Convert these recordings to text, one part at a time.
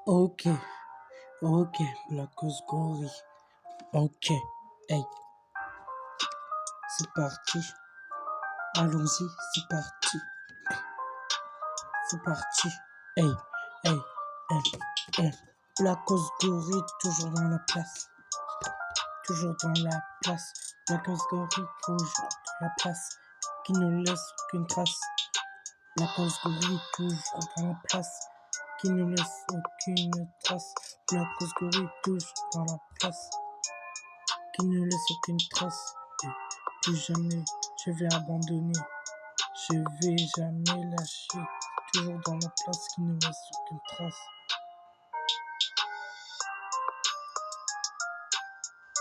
Ok, ok, Black Gory. Ok, hey, c'est parti. Allons-y, c'est parti. C'est parti. Hey, hey, hey, hey. Black Gory, toujours dans la place. Toujours dans la place. Black Gory, toujours dans la place. Qui ne laisse aucune trace. Black Gory, toujours dans la place. Qui ne laisse aucune trace. Black Gory, toujours dans la place. Qui ne laisse aucune trace. Et plus jamais je vais abandonner. Je vais jamais lâcher. Toujours dans la place qui ne laisse aucune trace.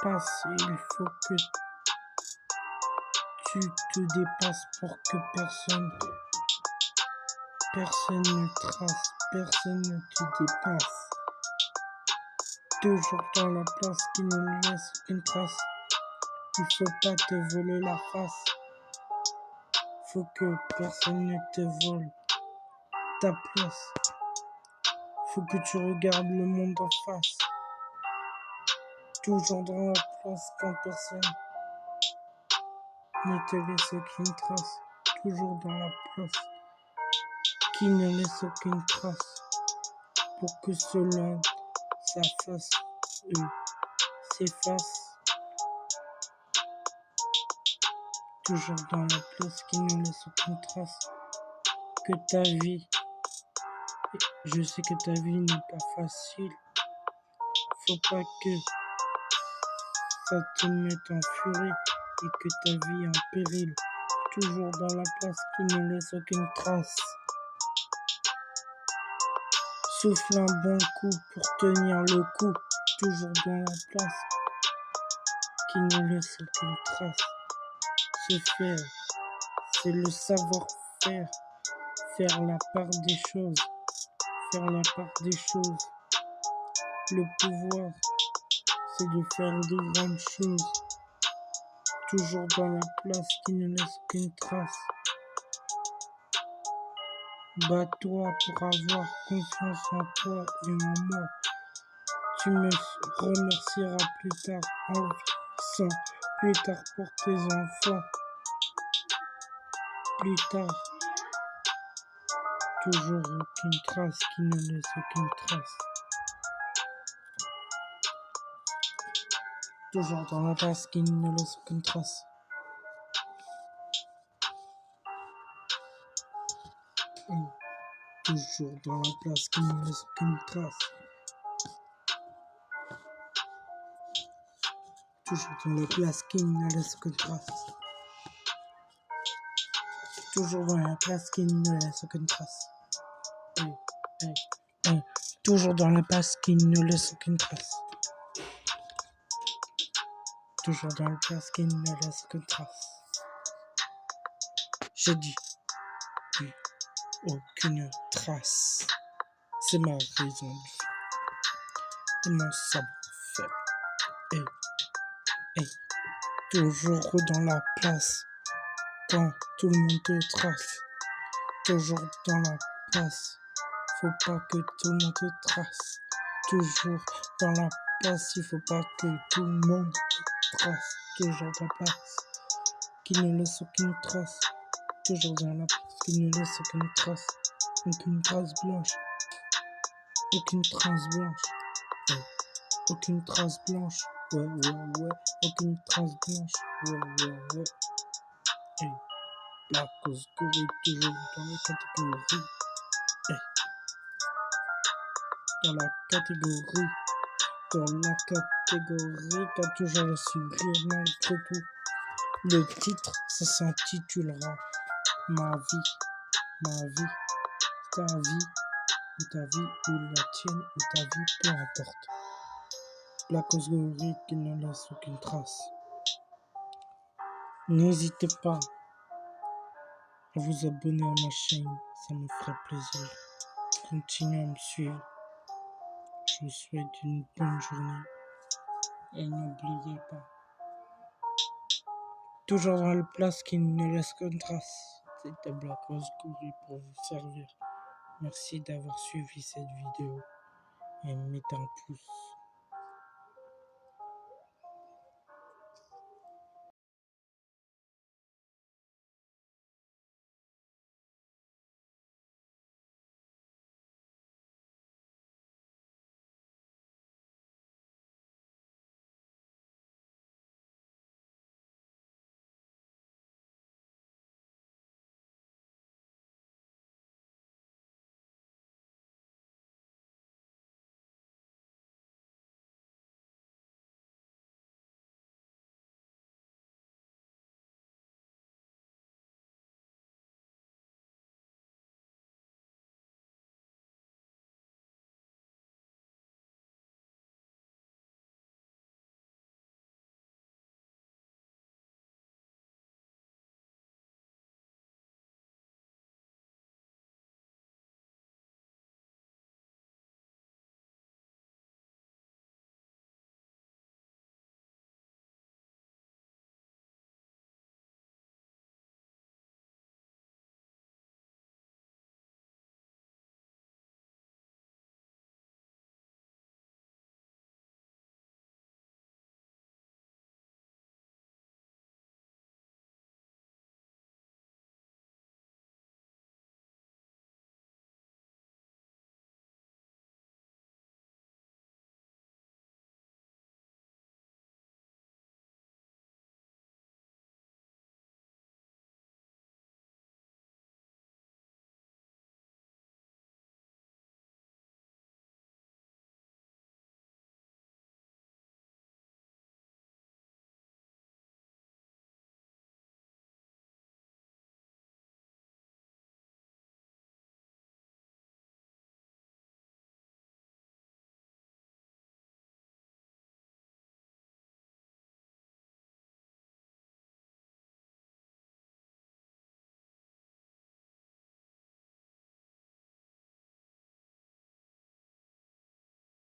Passe, il faut que tu te dépasses pour que personne ne trace, personne ne te dépasse. Toujours dans la place qui ne laisse aucune trace. Il faut pas te voler la face. Faut que personne ne te vole ta place. Faut que tu regardes le monde en face. Toujours dans la place quand personne ne te laisse aucune trace. Toujours dans la place qui ne laisse aucune trace. Pour que cela s'efface. Toujours dans la place qui ne laisse aucune trace. Que ta vie, je sais que ta vie n'est pas facile. Faut pas que ça te mette en furie et que ta vie est en péril. Toujours dans la place qui ne laisse aucune trace. Souffle un bon coup pour tenir le coup. Toujours dans la place qui ne laisse aucune trace. Se faire, c'est le savoir-faire. Faire la part des choses. Faire la part des choses. Le pouvoir, c'est de faire de grandes choses. Toujours dans la place qui ne laisse aucune trace. Bats-toi pour avoir confiance en toi et en moi. Tu me remercieras plus tard en vieillissant. Plus tard pour tes enfants. Plus tard. Toujours aucune trace qui ne laisse aucune trace. Toujours dans la place qui ne laisse aucune trace. Toujours dans la place qui ne laisse aucune trace. Toujours dans la place qui ne laisse aucune trace. Toujours dans la place qui ne laisse aucune trace. Hey, hey, hey. Toujours dans la place qui ne laisse aucune trace. Toujours dans la place qui ne laisse aucune trace. J'ai dit aucune trace. C'est ma raison de vivre. Et mon savoir-faire. Hey, hey. Toujours dans la place quand tout le monde te trace. Toujours dans la place. Faut pas que tout le monde te trace. Toujours dans la place, il faut pas que tout le monde te trace. Toujours dans la place qui ne laisse aucune trace. Toujours dans la place qui ne laisse aucune trace. Aucune trace blanche. Aucune trace blanche. Ouais. Aucune trace blanche. Ouais, ouais, ouais. Aucune trace blanche. Ouais, ouais, ouais. Hey. Black Gory toujours dans la catégorie. Hey. Dans la catégorie. Dans la catégorie, t'as toujours le sourire malgré tout. Le titre, ça s'intitulera Ma vie, ta vie, ou ta vie, ou la tienne, ou ta vie, peu importe. La catégorie qui ne laisse aucune trace. N'hésitez pas à vous abonner à ma chaîne, ça me ferait plaisir. Continuez à me suivre. Je vous souhaite une bonne journée. Et n'oubliez pas, toujours dans la place qui ne laisse qu'une trace. C'était Black Gory pour vous servir. Merci d'avoir suivi cette vidéo et mettez un pouce.